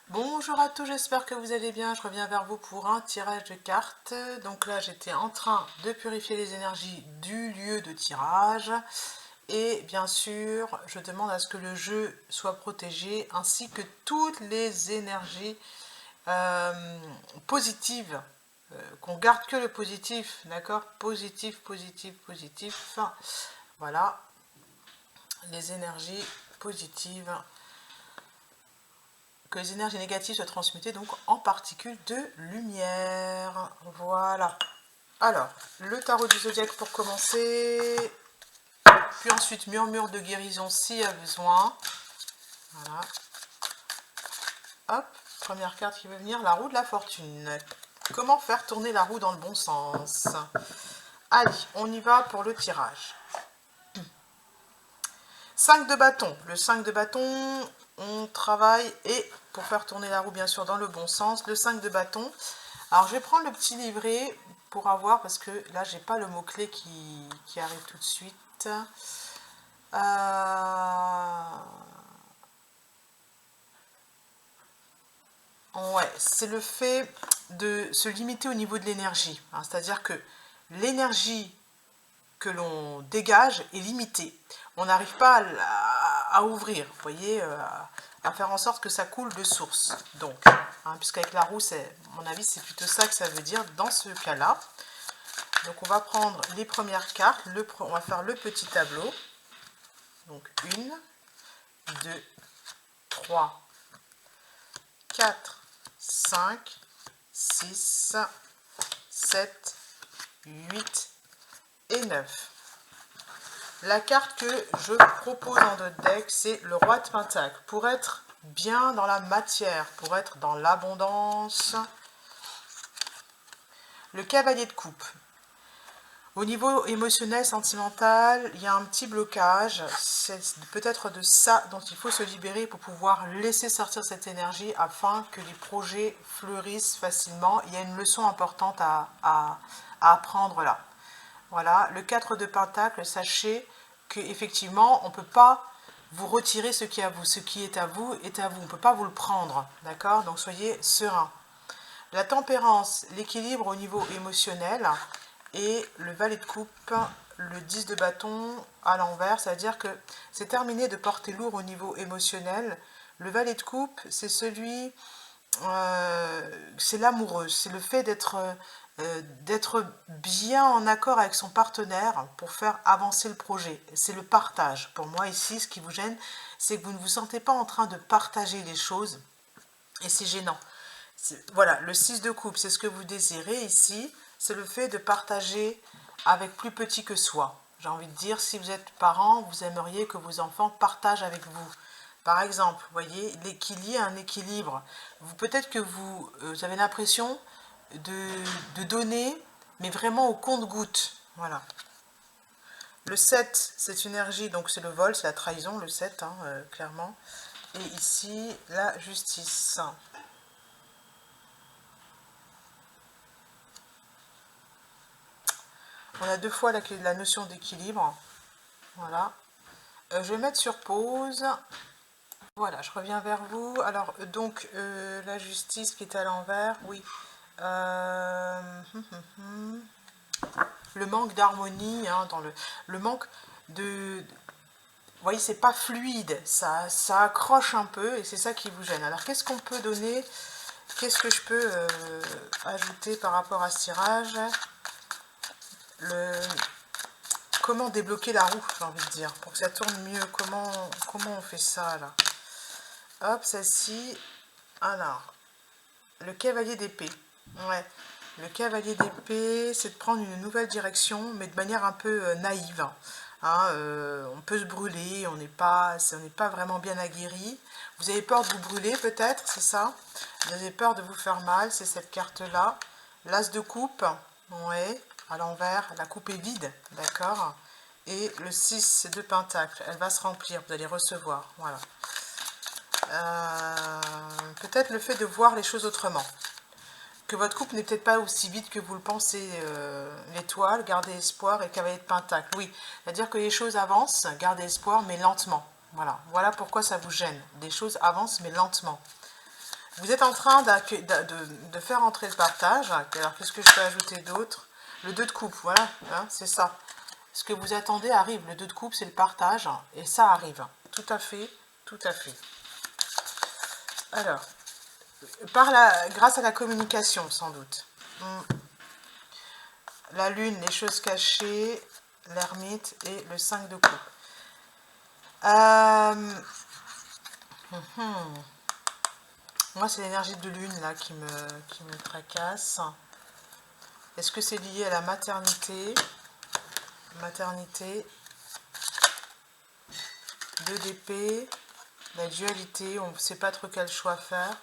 Bonjour à tous, j'espère que vous allez bien. Je reviens vers vous pour un tirage de cartes. Donc là, j'étais en train de purifier les énergies du lieu de tirage. Et bien sûr, je demande à ce que le jeu soit protégé, ainsi que toutes les énergies positives. Qu'on garde que le positif, d'accord? Positif, positif, positif. Voilà, les énergies positives, que les énergies négatives soient transmutées donc en particules de lumière. Voilà. Alors, le tarot du zodiaque pour commencer, puis ensuite murmure de guérison s'il y a besoin. Voilà. Hop, première carte qui veut venir, la roue de la fortune. Comment faire tourner la roue dans le bon sens? Allez, on y va pour le tirage. 5 de bâton. Le 5 de bâton, on travaille et pour faire tourner la roue bien sûr dans le bon sens. Le 5 de bâton. Alors je vais prendre le petit livret pour avoir, parce que là j'ai pas le mot-clé qui arrive tout de suite. Ouais, c'est le fait de se limiter au niveau de l'énergie. Hein, c'est-à-dire que l'énergie que l'on dégage est limitée. On n'arrive pas à ouvrir, vous voyez, à faire en sorte que ça coule de source. Donc, hein, puisqu'avec la roue, à mon avis, c'est plutôt ça que ça veut dire dans ce cas-là. Donc, on va prendre les premières cartes, on va faire le petit tableau. Donc, 1, 2, 3, 4, 5, 6, 7, 8 et 9. La carte que je propose en deux decks, c'est le roi de Pentacle. Pour être bien dans la matière, pour être dans l'abondance. Le cavalier de coupe. Au niveau émotionnel, sentimental, il y a un petit blocage. C'est peut-être de ça dont il faut se libérer pour pouvoir laisser sortir cette énergie afin que les projets fleurissent facilement. Il y a une leçon importante à apprendre là. Voilà, le 4 de Pentacle, sachez qu'effectivement, on ne peut pas vous retirer ce qui est à vous. Ce qui est à vous est à vous. On ne peut pas vous le prendre, d'accord? Donc soyez serein. La tempérance, l'équilibre au niveau émotionnel et le valet de coupe, le 10 de bâton à l'envers, c'est-à-dire que c'est terminé de porter lourd au niveau émotionnel. Le valet de coupe, c'est celui, c'est l'amoureux, c'est le fait d'être bien en accord avec son partenaire pour faire avancer le projet. C'est le partage. Pour moi ici, ce qui vous gêne, c'est que vous ne vous sentez pas en train de partager les choses et c'est gênant. Voilà, le 6 de coupe, c'est ce que vous désirez ici, c'est le fait de partager avec plus petit que soi. J'ai envie de dire, si vous êtes parent, vous aimeriez que vos enfants partagent avec vous. Par exemple, vous voyez, qu'il y ait un équilibre. Peut-être que vous avez l'impression de donner, mais vraiment au compte-gouttes. Voilà. Le 7, c'est une énergie, donc c'est le vol, c'est la trahison, le 7, hein, clairement. Et ici, la justice. On a deux fois la notion d'équilibre. Voilà. Je vais mettre sur pause. Voilà, je reviens vers vous. Alors, donc, la justice qui est à l'envers, oui. Le manque d'harmonie, hein, le manque de... Vous voyez, c'est pas fluide, ça accroche un peu et c'est ça qui vous gêne. Alors, qu'est-ce qu'on peut donner? Qu'est-ce que je peux ajouter par rapport à ce tirage? Comment débloquer la roue, j'ai envie de dire, pour que ça tourne mieux. Comment on fait ça, là? Hop, celle-ci. Alors, le cavalier d'épée. Ouais. Le cavalier d'épée, c'est de prendre une nouvelle direction, mais de manière un peu naïve. Hein, on peut se brûler, on n'est pas vraiment bien aguerri. Vous avez peur de vous brûler, peut-être, c'est ça? Vous avez peur de vous faire mal, c'est cette carte-là. L'as de coupe, ouais, à l'envers, la coupe est vide, d'accord? Et le 6 de pentacle, elle va se remplir, vous allez recevoir, voilà. Peut-être le fait de voir les choses autrement. Que votre couple n'est peut-être pas aussi vite que vous le pensez. L'étoile, gardez espoir, et le cavalier de pentacle. Oui, c'est-à-dire que les choses avancent, gardez espoir, mais lentement. Voilà, voilà pourquoi ça vous gêne. Les choses avancent, mais lentement. Vous êtes en train de faire entrer le partage. Alors, qu'est-ce que je peux ajouter d'autre? Le 2 de coupe, voilà, hein, c'est ça. Ce que vous attendez arrive. Le 2 de coupe, c'est le partage. Et ça arrive. Tout à fait, tout à fait. Alors, grâce à la communication, sans doute. La lune, les choses cachées, l'ermite et le 5 de coupe. Moi, c'est l'énergie de lune là qui me tracasse. Est-ce que c'est lié à la maternité? Maternité. 2 d'épée. La dualité, on ne sait pas trop quel choix faire.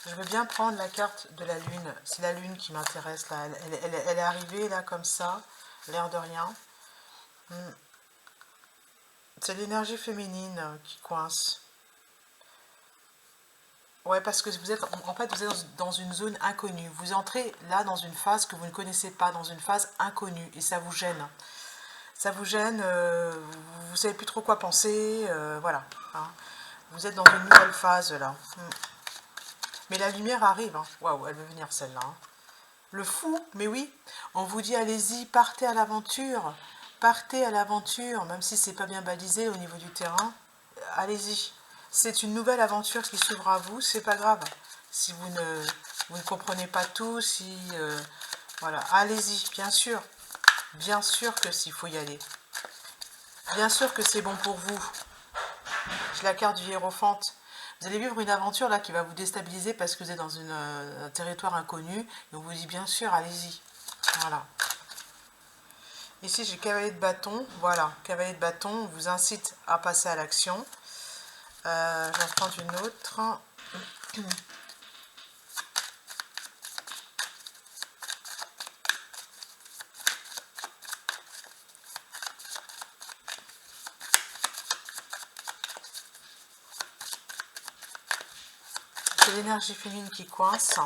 Je veux bien prendre la carte de la lune. C'est la lune qui m'intéresse là. Elle est arrivée là comme ça, l'air de rien. C'est l'énergie féminine qui coince. Ouais, parce que vous êtes dans une zone inconnue. Vous entrez là dans une phase que vous ne connaissez pas, dans une phase inconnue, et ça vous gêne. Ça vous gêne, vous ne savez plus trop quoi penser, voilà. Hein. Vous êtes dans une nouvelle phase là. Mais la lumière arrive, hein. Waouh, elle veut venir celle-là. Hein. Le fou, mais oui, on vous dit allez-y, partez à l'aventure. Partez à l'aventure, même si c'est pas bien balisé au niveau du terrain. Allez-y. C'est une nouvelle aventure qui s'ouvre à vous, c'est pas grave. Si vous ne comprenez pas tout, si... voilà, allez-y, bien sûr. Bien sûr que s'il faut y aller. Bien sûr que c'est bon pour vous. J'ai la carte du hiérophante. Vous allez vivre une aventure là qui va vous déstabiliser parce que vous êtes dans un territoire inconnu. Et on vous dit bien sûr, allez-y. Voilà. Ici, j'ai cavalier de bâton. Voilà, cavalier de bâton, on vous incite à passer à l'action. Je vais en prendre une autre. C'est l'énergie féminine qui coince.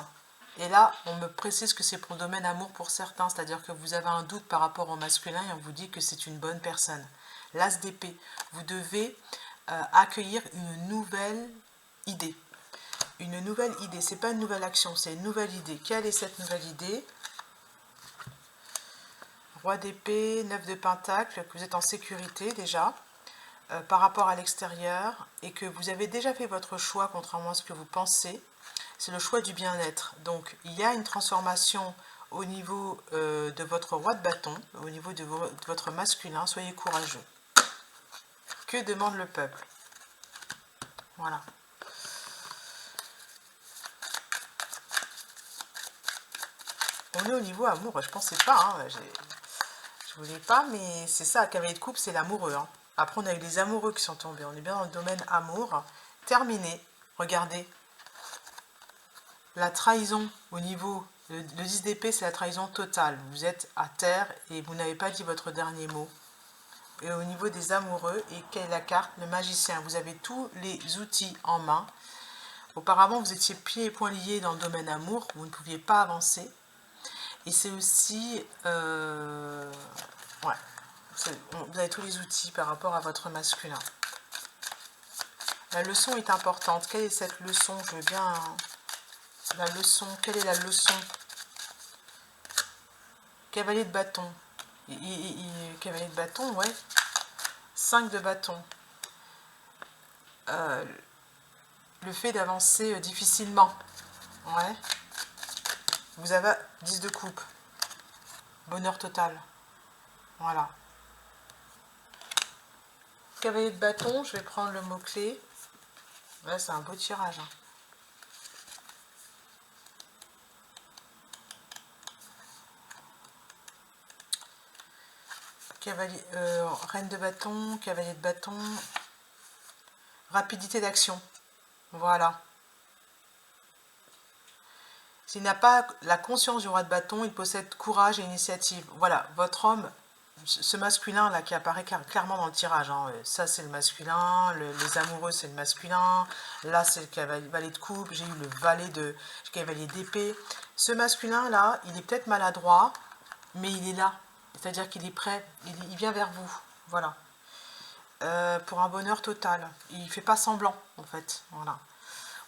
Et là, on me précise que c'est pour le domaine amour pour certains. C'est-à-dire que vous avez un doute par rapport au masculin et on vous dit que c'est une bonne personne. L'as d'épée. Vous devez accueillir une nouvelle idée. Une nouvelle idée. C'est pas une nouvelle action, c'est une nouvelle idée. Quelle est cette nouvelle idée? Roi d'épée, 9 de pentacle, que vous êtes en sécurité déjà par rapport à l'extérieur et que vous avez déjà fait votre choix contrairement à ce que vous pensez. C'est le choix du bien-être. Donc il y a une transformation au niveau de votre roi de bâton, au niveau de votre masculin. Soyez courageux. Que demande le peuple? Voilà. On est au niveau amour, je pensais pas, hein, je voulais pas, mais c'est ça, cavalier de coupe, c'est l'amoureux. Hein. Après, on a eu les amoureux qui sont tombés, on est bien dans le domaine amour. Terminé, regardez, la trahison au niveau, le 10 d'épée, c'est la trahison totale. Vous êtes à terre et vous n'avez pas dit votre dernier mot. Et au niveau des amoureux, et quelle est la carte? Le magicien, vous avez tous les outils en main. Auparavant, vous étiez pieds et poings liés dans le domaine amour, vous ne pouviez pas avancer. Et c'est aussi, ouais, vous avez tous les outils par rapport à votre masculin. La leçon est importante. Quelle est cette leçon? Je veux bien... La leçon, quelle est la leçon? Cavalier de bâton. Cavalier de bâton, ouais. 5 de bâton. Le fait d'avancer difficilement. Ouais. Vous avez 10 de coupe. Bonheur total. Voilà. Cavalier de bâton, je vais prendre le mot-clé. Là, c'est un beau tirage. Hein. Cavalier, reine de bâton, cavalier de bâton. Rapidité d'action. Voilà. S'il n'a pas la conscience du roi de bâton, il possède courage et initiative. Voilà, votre homme, ce masculin-là qui apparaît clairement dans le tirage, hein, ça c'est le masculin, les amoureux c'est le masculin, là c'est le cavalier de coupe, j'ai eu le cavalier d'épée. Ce masculin-là, il est peut-être maladroit, mais il est là, c'est-à-dire qu'il est prêt, il vient vers vous, voilà. pour un bonheur total. Il fait pas semblant, en fait. Voilà.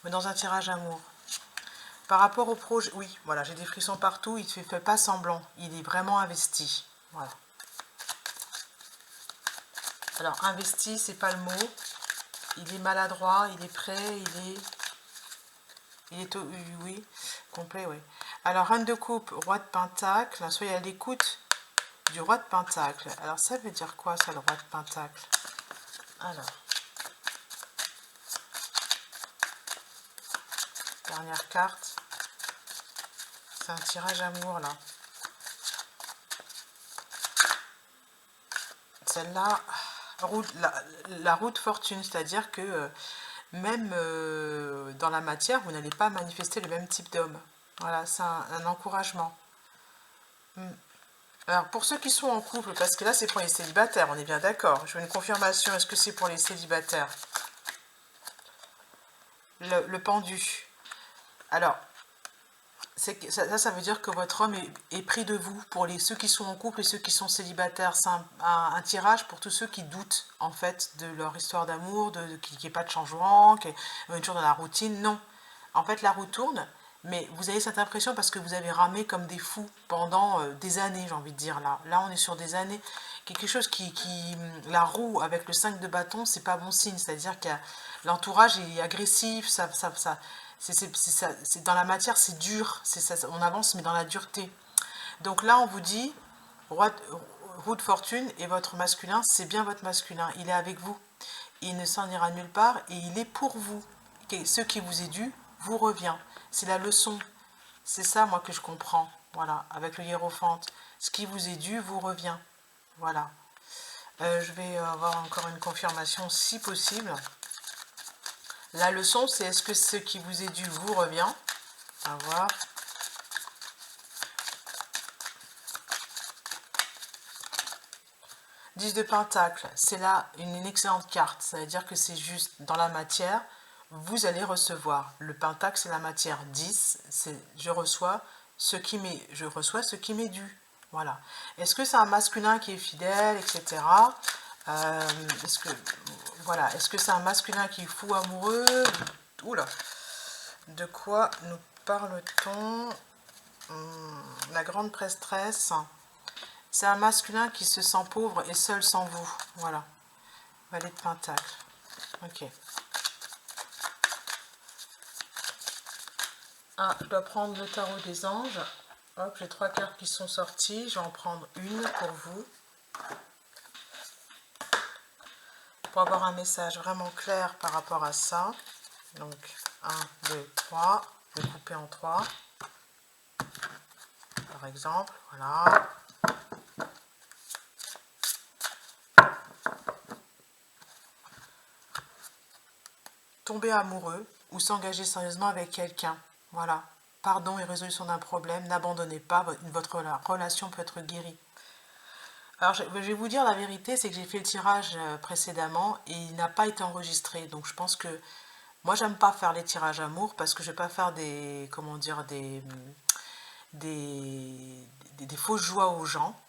On est dans un tirage amour. Par rapport au projet, oui, voilà, j'ai des frissons partout. Il ne fait pas semblant. Il est vraiment investi. Voilà. Alors, investi, c'est pas le mot. Il est maladroit, il est prêt, il est oui, complet, oui. Alors, reine de coupe, roi de pentacle. Soyez à l'écoute du roi de pentacle. Alors, ça veut dire quoi, ça, le roi de pentacle? Alors, dernière carte. C'est un tirage amour, là. Celle-là, la roue de fortune, c'est-à-dire que même dans la matière, vous n'allez pas manifester le même type d'homme. Voilà, c'est un encouragement. Alors, pour ceux qui sont en couple, parce que là, c'est pour les célibataires, on est bien d'accord. Je veux une confirmation, est-ce que c'est pour les célibataires? Le pendu. Alors, ça veut dire que votre homme est pris de vous pour ceux qui sont en couple et ceux qui sont célibataires. C'est un tirage pour tous ceux qui doutent, en fait, de leur histoire d'amour, qu'il n'y ait pas de changement, qu'il y ait toujours dans la routine. Non. En fait, la roue tourne, mais vous avez cette impression parce que vous avez ramé comme des fous pendant des années, j'ai envie de dire. Là, on est sur des années. Quelque chose la roue avec le 5 de bâton, c'est pas bon signe. C'est-à-dire que l'entourage est agressif, c'est dans la matière, c'est dur, on avance mais dans la dureté. Donc là, on vous dit, roue de fortune, et votre masculin, c'est bien votre masculin, il est avec vous. Il ne s'en ira nulle part et il est pour vous. Ce qui vous est dû vous revient. C'est la leçon. C'est ça, moi, que je comprends. Voilà, avec le hiérophante. Ce qui vous est dû vous revient. Voilà. Je vais avoir encore une confirmation si possible. La leçon, c'est est-ce que ce qui vous est dû vous revient? On va voir. « 10 de pentacle », c'est là une excellente carte. Ça veut dire que c'est juste dans la matière, vous allez recevoir. Le pentacle, c'est la matière. 10, c'est je reçois ce qui m'est dû. Voilà. Est-ce que c'est un masculin qui est fidèle, etc. Est-ce que c'est un masculin qui est fou amoureux? Oula. De quoi nous parle-t-on? La grande prêtresse. C'est un masculin qui se sent pauvre et seul sans vous. Voilà. Valet de pentacle. Ok. Je dois prendre le tarot des anges. Hop, j'ai 3 cartes qui sont sorties. Je vais en prendre une pour vous. Pour avoir un message vraiment clair par rapport à ça. Donc, 1, 2, 3. Je vais couper en 3. Par exemple, voilà. Tomber amoureux ou s'engager sérieusement avec quelqu'un. Voilà. Pardon et résolution d'un problème. N'abandonnez pas. Votre relation peut être guérie. Alors, je vais vous dire la vérité, c'est que j'ai fait le tirage précédemment et il n'a pas été enregistré. Donc, je pense que moi, j'aime pas faire les tirages amour parce que je vais pas faire des fausses joies aux gens.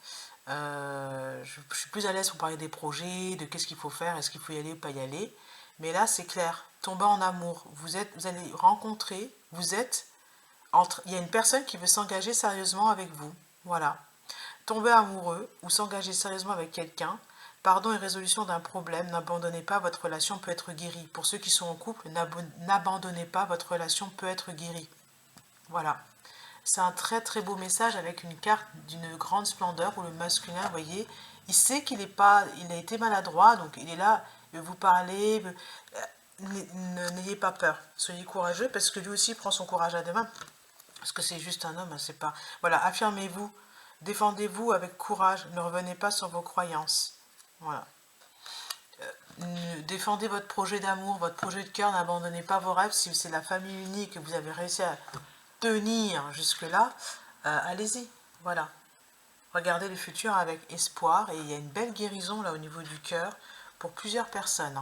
Je suis plus à l'aise pour parler des projets, de qu'est-ce qu'il faut faire, est-ce qu'il faut y aller ou pas y aller. Mais là, c'est clair, tomber en amour, vous allez rencontrer, il y a une personne qui veut s'engager sérieusement avec vous. Voilà. Tomber amoureux ou s'engager sérieusement avec quelqu'un, pardon et résolution d'un problème, n'abandonnez pas, votre relation peut être guérie. Pour ceux qui sont en couple, n'abandonnez pas, votre relation peut être guérie. Voilà. C'est un très très beau message avec une carte d'une grande splendeur où le masculin, vous voyez, il sait qu'il a été maladroit, donc il est là, il veut vous parler. N'ayez pas peur, soyez courageux parce que lui aussi prend son courage à deux mains. Parce que c'est juste un homme, c'est pas. Voilà, affirmez-vous, défendez-vous avec courage, ne revenez pas sur vos croyances. Voilà. Défendez votre projet d'amour, votre projet de cœur, n'abandonnez pas vos rêves. Si c'est la famille unique que vous avez réussi à tenir jusque-là, allez-y, voilà. Regardez le futur avec espoir et il y a une belle guérison là au niveau du cœur pour plusieurs personnes.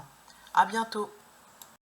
À bientôt.